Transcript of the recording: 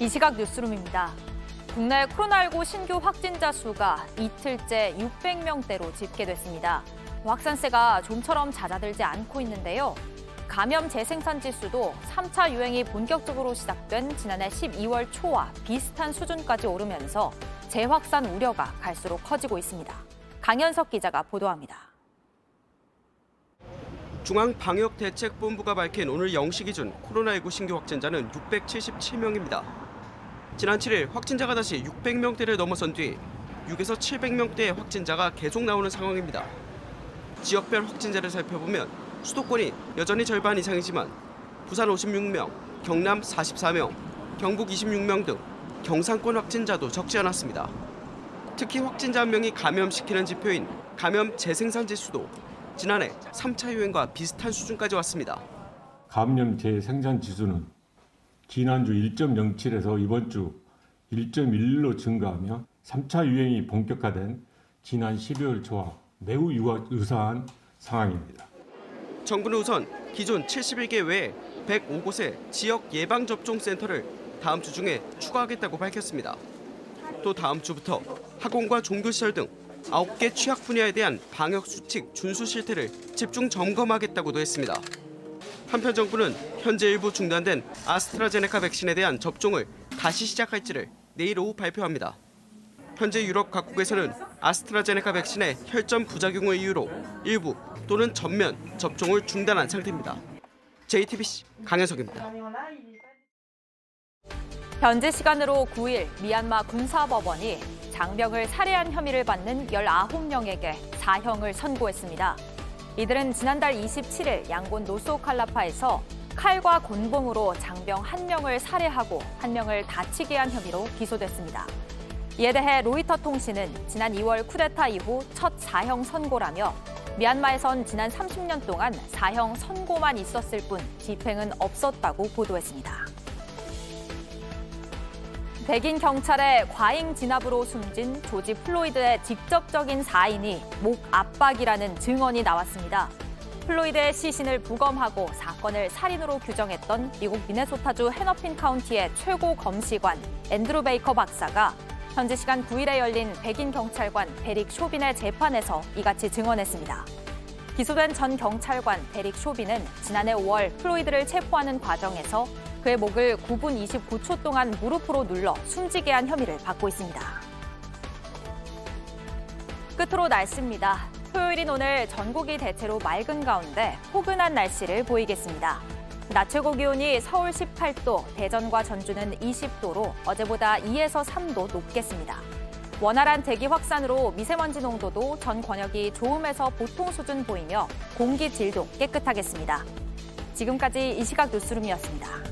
이 시각 뉴스룸입니다. 국내 코로나19 신규 확진자 수가 이틀째 600명대로 집계됐습니다. 확산세가 좀처럼 잦아들지 않고 있는데요. 감염 재생산 지수도 3차 유행이 본격적으로 시작된 지난해 12월 초와 비슷한 수준까지 오르면서 재확산 우려가 갈수록 커지고 있습니다. 강현석 기자가 보도합니다. 중앙방역대책본부가 밝힌 오늘 0시 기준 코로나19 신규 확진자는 677명입니다. 지난 7일 확진자가 다시 600명대를 넘어선 뒤 6에서 700명대의 확진자가 계속 나오는 상황입니다. 지역별 확진자를 살펴보면 수도권이 여전히 절반 이상이지만 부산 56명, 경남 44명, 경북 26명 등 경상권 확진자도 적지 않았습니다. 특히 확진자 한 명이 감염시키는 지표인 감염 재생산 지수도 지난해 3차 유행과 비슷한 수준까지 왔습니다. 감염 재생산 지수는 지난주 1.07에서 이번 주 1.11로 증가하며 3차 유행이 본격화된 지난 12월 초와 매우 유사한 상황입니다. 정부는 우선 기존 71개 외에 105곳의 지역 예방접종센터를 다음 주 중에 추가하겠다고 밝혔습니다. 또 다음 주부터 학원과 종교시설 등 9개 취약 분야에 대한 방역 수칙 준수 실태를 집중 점검하겠다고도 했습니다. 한편 정부는 현재 일부 중단된 아스트라제네카 백신에 대한 접종을 다시 시작할지를 내일 오후 발표합니다. 현재 유럽 각국에서는 아스트라제네카 백신의 혈전 부작용을 이유로 일부 또는 전면 접종을 중단한 상태입니다. JTBC 강현석입니다. 현지 시간으로 9일 미얀마 군사법원이 장병을 살해한 혐의를 받는 19명에게 사형을 선고했습니다. 이들은 지난달 27일 양곤 노스오칼라파에서 칼과 곤봉으로 장병 1명을 살해하고 1명을 다치게 한 혐의로 기소됐습니다. 이에 대해 로이터 통신은 지난 2월 쿠데타 이후 첫 사형 선고라며 미얀마에선 지난 30년 동안 사형 선고만 있었을 뿐 집행은 없었다고 보도했습니다. 백인 경찰의 과잉 진압으로 숨진 조지 플로이드의 직접적인 사인이 목 압박이라는 증언이 나왔습니다. 플로이드의 시신을 부검하고 사건을 살인으로 규정했던 미국 미네소타주 헤너핀 카운티의 최고 검시관 앤드루 베이커 박사가 현지 시간 9일에 열린 백인 경찰관 데릭 쇼빈의 재판에서 이같이 증언했습니다. 기소된 전 경찰관 데릭 쇼빈은 지난해 5월 플로이드를 체포하는 과정에서 그의 목을 9분 29초 동안 무릎으로 눌러 숨지게 한 혐의를 받고 있습니다. 끝으로 날씨입니다. 토요일인 오늘 전국이 대체로 맑은 가운데 포근한 날씨를 보이겠습니다. 낮 최고 기온이 서울 18도, 대전과 전주는 20도로 어제보다 2에서 3도 높겠습니다. 원활한 대기 확산으로 미세먼지 농도도 전 권역이 좋음에서 보통 수준 보이며 공기 질도 깨끗하겠습니다. 지금까지 이 시각 뉴스룸이었습니다.